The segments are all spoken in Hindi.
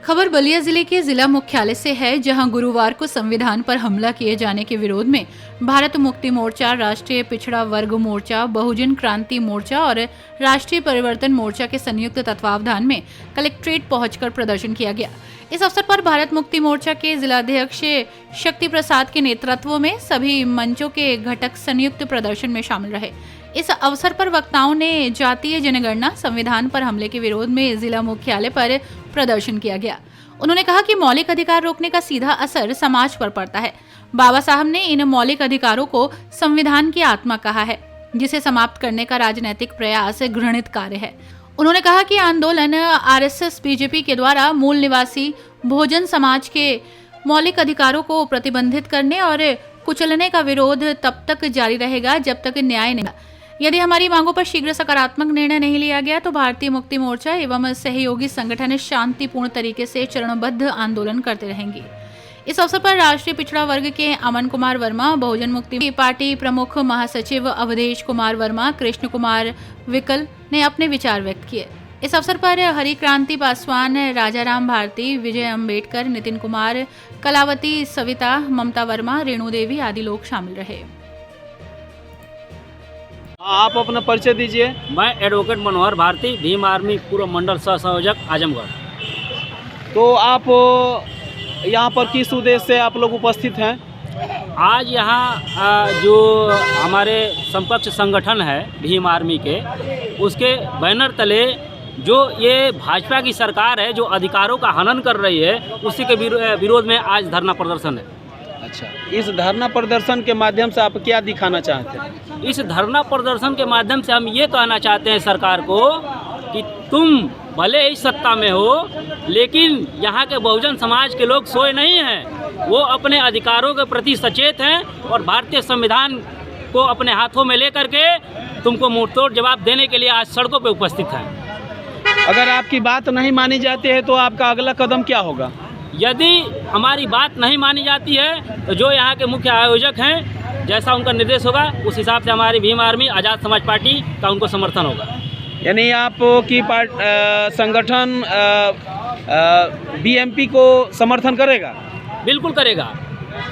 खबर बलिया जिले के जिला मुख्यालय से है, जहां गुरुवार को संविधान पर हमला किए जाने के विरोध में भारत मुक्ति मोर्चा, राष्ट्रीय पिछड़ा वर्ग मोर्चा, बहुजन क्रांति मोर्चा और राष्ट्रीय परिवर्तन मोर्चा के संयुक्त तत्वावधान में कलेक्ट्रेट पहुंचकर प्रदर्शन किया गया। इस अवसर पर भारत मुक्ति मोर्चा के जिलाध्यक्ष शक्ति प्रसाद के नेतृत्व में सभी मंचों के घटक संयुक्त प्रदर्शन में शामिल रहे। इस अवसर पर वक्ताओं ने जातीय जनगणना, संविधान पर हमले के विरोध में जिला मुख्यालय पर प्रदर्शन किया गया। उन्होंने कहा कि मौलिक अधिकार रोकने का सीधा असर समाज पर पड़ता है। बाबा साहब ने इन मौलिक अधिकारों को संविधान की आत्मा कहा है, जिसे समाप्त करने का राजनीतिक प्रयास घृणित कार्य है। उन्होंने कहा कि आंदोलन आरएसएस, बीजेपी के द्वारा मूल निवासी बहुजन समाज के मौलिक अधिकारों को प्रतिबंधित करने और कुचलने का विरोध तब तक जारी रहेगा जब तक न्याय नहीं। यदि हमारी मांगों पर शीघ्र सकारात्मक निर्णय नहीं लिया गया तो भारतीय मुक्ति मोर्चा एवं सहयोगी संगठन शांतिपूर्ण तरीके से चरणबद्ध आंदोलन करते रहेंगे। इस अवसर पर राष्ट्रीय पिछड़ा वर्ग के अमन कुमार वर्मा, बहुजन मुक्ति पार्टी प्रमुख महासचिव अवधेश कुमार वर्मा, कृष्ण कुमार विकल ने अपने विचार व्यक्त किए। इस अवसर पर हरि क्रांति पासवान, राजाराम भारती, विजय अम्बेडकर, नितिन कुमार, कलावती, सविता, ममता वर्मा, रेणु देवी आदि लोग शामिल रहे। आप अपना परिचय दीजिए। मैं एडवोकेट मनोहर भारती, भीम आर्मी पूर्व मंडल सह संयोजक आजमगढ़। तो आप यहाँ पर किस उद्देश्य से आप लोग उपस्थित हैं? आज यहाँ जो हमारे समकक्ष संगठन है भीम आर्मी के, उसके बैनर तले जो ये भाजपा की सरकार है जो अधिकारों का हनन कर रही है, उसी के विरोध में आज धरना प्रदर्शन है। अच्छा, इस धरना प्रदर्शन के माध्यम से आप क्या दिखाना चाहते हैं? इस धरना प्रदर्शन के माध्यम से हम ये कहना चाहते हैं सरकार को कि तुम भले ही सत्ता में हो, लेकिन यहाँ के बहुजन समाज के लोग सोए नहीं हैं। वो अपने अधिकारों के प्रति सचेत हैं और भारतीय संविधान को अपने हाथों में लेकर के तुमको मुंहतोड़ जवाब देने के लिए आज सड़कों पे उपस्थित हैं। अगर आपकी बात नहीं मानी जाती है तो आपका अगला कदम क्या होगा? यदि हमारी बात नहीं मानी जाती है तो जो यहाँ के मुख्य आयोजक हैं, जैसा उनका निर्देश होगा उस हिसाब से हमारी भीम आर्मी आज़ाद समाज पार्टी का उनको समर्थन होगा। यानी आपकी संगठन बीएमपी को समर्थन करेगा? बिल्कुल करेगा,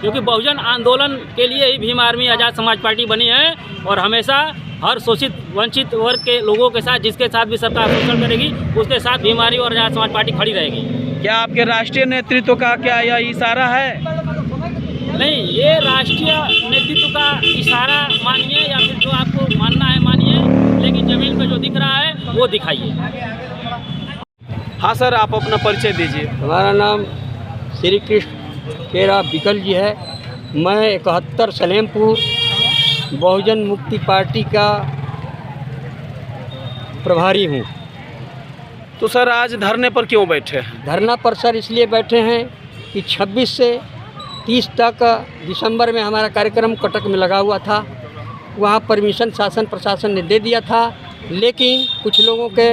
क्योंकि बहुजन आंदोलन के लिए ही भीम आर्मी आज़ाद समाज पार्टी बनी है और हमेशा हर शोषित वंचित वर्ग के लोगों के साथ, जिसके साथ भी सरकार शोषण करेगी, उसके साथ भीम आर्मी और आज़ाद समाज पार्टी खड़ी रहेगी। क्या आपके राष्ट्रीय नेतृत्व का क्या यह इशारा है? नहीं, ये राष्ट्रीय नेतृत्व का इशारा मानिए या फिर जो आपको मानना है मानिए, लेकिन जमीन पे जो दिख रहा है वो दिखाइए। हाँ सर, आप अपना परिचय दीजिए। हमारा नाम श्री कृष्ण केरा विकल जी है। मैं 71 सलेमपुर बहुजन मुक्ति पार्टी का प्रभारी हूँ। तो सर आज धरने पर क्यों बैठे हैं? धरना पर सर इसलिए बैठे हैं कि 26 से 30 तक दिसंबर में हमारा कार्यक्रम कटक में लगा हुआ था। वहाँ परमिशन शासन प्रशासन ने दे दिया था, लेकिन कुछ लोगों के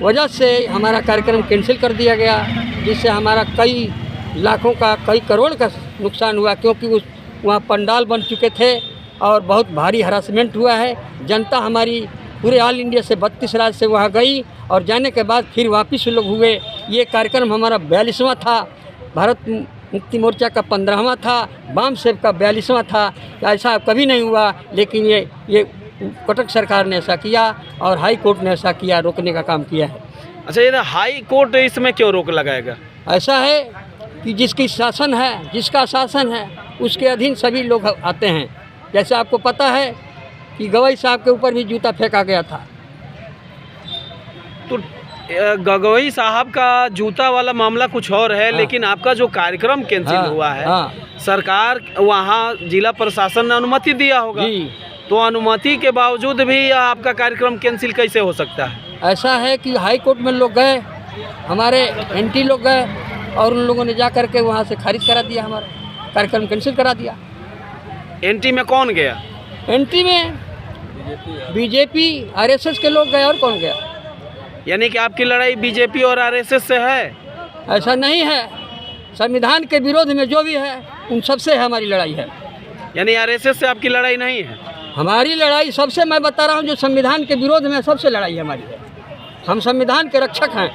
वजह से हमारा कार्यक्रम कैंसिल कर दिया गया, जिससे हमारा कई लाखों का, कई करोड़ का नुकसान हुआ, क्योंकि वहाँ पंडाल बन चुके थे और बहुत भारी हरासमेंट हुआ है। जनता हमारी पूरे ऑल इंडिया से 32 राज्य से वहाँ गई और जाने के बाद फिर वापस लोग हुए। ये कार्यक्रम हमारा 42वां था, भारत मुक्ति मोर्चा का 15वां था, वाम सेव का 42वां था। ऐसा कभी नहीं हुआ, लेकिन ये कटक सरकार ने ऐसा किया और हाई कोर्ट ने ऐसा किया, रोकने का काम किया है। अच्छा, ये हाई कोर्ट इसमें क्यों रोक लगाएगा? ऐसा है कि जिसकी शासन है, जिसका शासन है, उसके अधीन सभी लोग आते हैं। जैसे आपको पता है कि गवई साहब के ऊपर भी जूता फेंका गया था। तो गगोई साहब का जूता वाला मामला कुछ और है, लेकिन आपका जो कार्यक्रम कैंसिल हुआ है, सरकार वहाँ जिला प्रशासन ने अनुमति दिया होगा, तो अनुमति के बावजूद भी आपका कार्यक्रम कैंसिल कैसे हो सकता है? ऐसा है कि हाई कोर्ट में लोग गए, हमारे एंटी लोग गए और उन लोगों ने जा करके वहाँ से खारिज करा दिया, हमारा कार्यक्रम कैंसिल करा दिया। एंटी में कौन गया? एंटी में बीजेपी आरएसएस के लोग गए, और कौन गया? यानी कि आपकी लड़ाई बीजेपी और आरएसएस से है? ऐसा नहीं है, संविधान के विरोध में जो भी है उन सबसे हमारी लड़ाई है। यानी आरएसएस से आपकी लड़ाई नहीं है? हमारी लड़ाई सबसे, मैं बता रहा हूँ, जो संविधान के विरोध में सबसे लड़ाई हमारी है। हम संविधान के रक्षक हैं।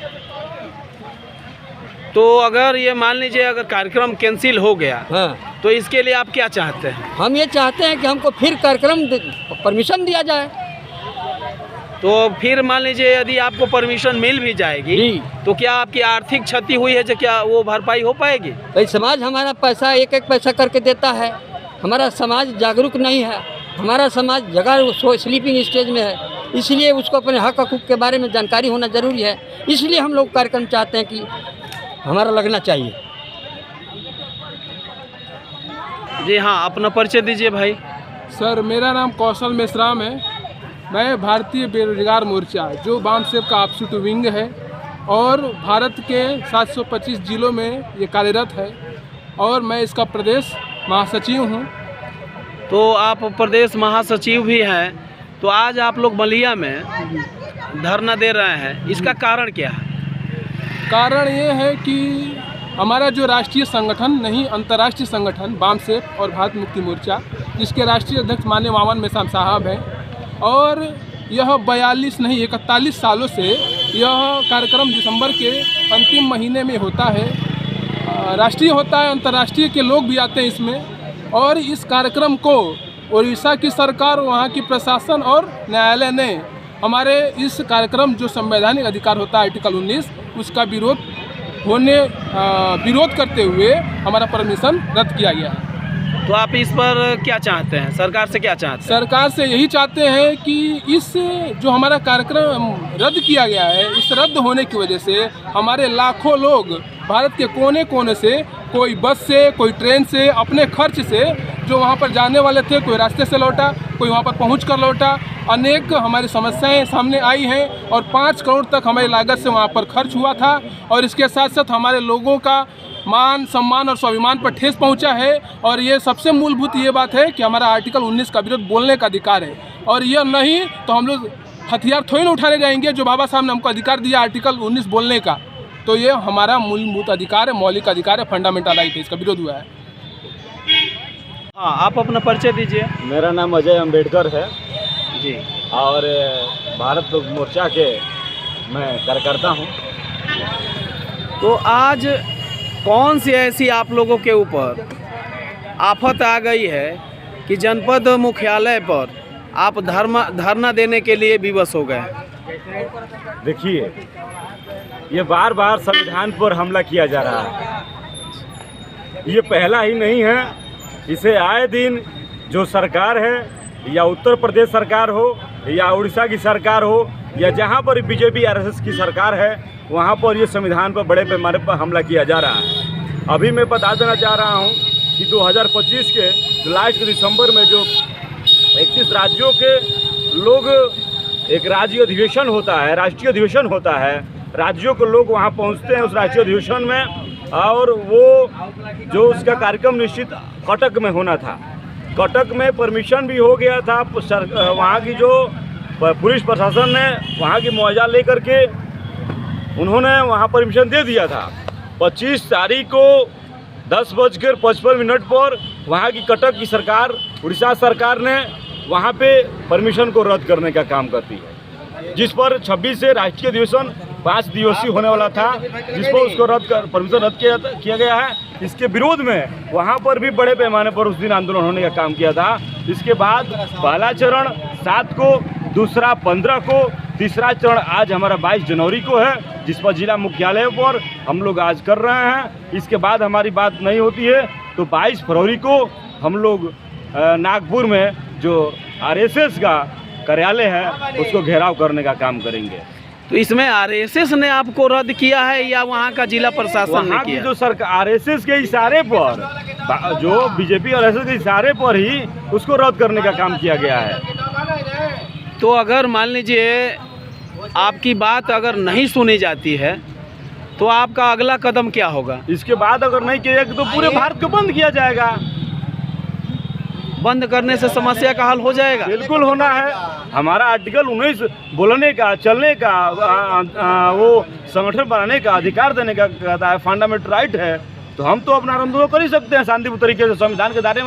तो अगर ये मान लीजिए अगर कार्यक्रम कैंसिल हो गया हाँ, तो इसके लिए आप क्या चाहते हैं? हम ये चाहते हैं कि हमको फिर कार्यक्रम परमिशन दिया जाए। तो फिर मान लीजिए यदि आपको परमिशन मिल भी जाएगी जी। तो क्या आपकी आर्थिक क्षति हुई है जो क्या वो भरपाई हो पाएगी? भाई समाज हमारा पैसा एक एक पैसा करके देता है, हमारा समाज जागरूक नहीं है, हमारा समाज जगह स्लीपिंग स्टेज में है, इसलिए उसको अपने हक हकूक़ के बारे में जानकारी होना ज़रूरी है। इसलिए हम लोग कार्यक्रम चाहते हैं कि हमारा लगना चाहिए। जी हाँ, अपना परिचय दीजिए भाई। सर, मेरा नाम कौशल मेश्राम है। मैं भारतीय बेरोजगार मोर्चा जो बामसेब का ऑफशूट विंग है और भारत के 725 जिलों में ये कार्यरत है और मैं इसका प्रदेश महासचिव हूँ। तो आप प्रदेश महासचिव भी हैं, तो आज आप लोग बलिया में धरना दे रहे हैं, इसका कारण क्या है? कारण ये है कि हमारा जो राष्ट्रीय संगठन नहीं अंतर्राष्ट्रीय संगठन बामसेब और भारत मुक्ति मोर्चा, जिसके राष्ट्रीय अध्यक्ष माननीय मावन मेश्राम साहब हैं, और यह 42 नहीं 41 सालों से यह कार्यक्रम दिसंबर के अंतिम महीने में होता है। राष्ट्रीय होता है, अंतर्राष्ट्रीय के लोग भी आते हैं इसमें। और इस कार्यक्रम को उड़ीसा की सरकार, वहाँ की प्रशासन और न्यायालय ने हमारे इस कार्यक्रम जो संवैधानिक अधिकार होता है आर्टिकल 19 उसका विरोध करते हुए हमारा परमिशन रद्द किया गया है। तो आप इस पर क्या चाहते हैं, सरकार से क्या चाहते हैं? सरकार से यही चाहते हैं कि इस जो हमारा कार्यक्रम रद्द किया गया है, इस रद्द होने की वजह से हमारे लाखों लोग भारत के कोने कोने से, कोई बस से, कोई ट्रेन से, अपने खर्च से जो वहाँ पर जाने वाले थे, कोई रास्ते से लौटा, कोई वहाँ पर पहुँच कर लौटा। अनेक हमारी समस्याएं सामने आई हैं और 5 करोड़ तक हमारी लागत से वहाँ पर खर्च हुआ था। और इसके साथ साथ हमारे लोगों का मान सम्मान और स्वाभिमान पर ठेस पहुंचा है। और ये सबसे मूलभूत ये बात है कि हमारा आर्टिकल 19 का विरोध बोलने का अधिकार है, और यह नहीं तो हम लोग हथियार थोड़ी ना उठाने जाएंगे। जो बाबा साहब ने हमको अधिकार दिया आर्टिकल 19 बोलने का, तो ये हमारा मूलभूत अधिकार है, मौलिक अधिकार है, फंडामेंटल राइट है, इसका विरोध हुआ है। हाँ, आप अपना परिचय दीजिए। मेरा नाम अजय अम्बेडकर है जी, और भारत मोर्चा के मैं कार्यकर्ता हूँ। तो आज कौन सी ऐसी आप लोगों के ऊपर आफत आ गई है कि जनपद मुख्यालय पर आप धरना देने के लिए विवश हो गए? देखिए, ये बार बार संविधान पर हमला किया जा रहा है। ये पहला ही नहीं है, इसे आए दिन जो सरकार है, या उत्तर प्रदेश सरकार हो या उड़ीसा की सरकार हो या जहाँ पर बीजेपी आरएसएस की सरकार है, वहाँ पर ये संविधान पर बड़े पैमाने पर हमला किया जा रहा है। अभी मैं बता देना चाह रहा हूँ कि 2025 के लास्ट दिसंबर में जो 31 राज्यों के लोग, एक राज्य अधिवेशन होता है, राष्ट्रीय अधिवेशन होता है, राज्यों के लोग वहाँ पहुँचते हैं उस राष्ट्रीय अधिवेशन में, और वो जो उसका कार्यक्रम निश्चित कटक में होना था। कटक में परमिशन भी हो गया था, वहाँ की जो पुलिस प्रशासन ने वहाँ की मुआवजा लेकर के उन्होंने वहाँ परमिशन दे दिया था। 25 तारीख को 10:55 पर वहाँ की कटक की सरकार, उड़ीसा सरकार ने वहाँ पे परमिशन को रद्द करने का काम करती है, जिस पर 26 से राष्ट्रीय अधिवेशन 5 दिवसीय होने वाला था, जिस पर उसको परमिशन रद्द किया गया है। इसके विरोध में वहाँ पर भी बड़े पैमाने पर उस दिन आंदोलन होने का काम किया था। इसके बाद पहला चरण 7 को, दूसरा 15 को, तीसरा चरण आज हमारा 22 जनवरी को है, जिस पर जिला मुख्यालय पर हम लोग आज कर रहे हैं। इसके बाद हमारी बात नहीं होती है तो 22 फरवरी को हम लोग नागपुर में जो आरएसएस का कार्यालय है उसको घेराव करने का काम करेंगे। तो इसमें आरएसएस ने आपको रद्द किया है या वहाँ का जिला प्रशासन ने किया? जो सरकार आरएसएस के इशारे पर, जो बीजेपी और आरएसएस के इशारे पर ही उसको रद्द करने का काम किया गया है। तो अगर मान लीजिए आपकी बात अगर नहीं सुनी जाती है तो आपका अगला कदम क्या होगा? इसके बाद अगर नहीं किया जाएगा तो पूरे भारत को बंद किया जाएगा। बंद करने से समस्या का हल हो जाएगा? बिल्कुल होना है। हमारा आर्टिकल 19 बोलने का, चलने का, वो संगठन बनाने का अधिकार देने का कहता है, फंडामेंटल राइट है। तो हम तो अपना आंदोलन कर ही सकते हैं शांतिपूर्ण तरीके से, संविधान के दायरे में।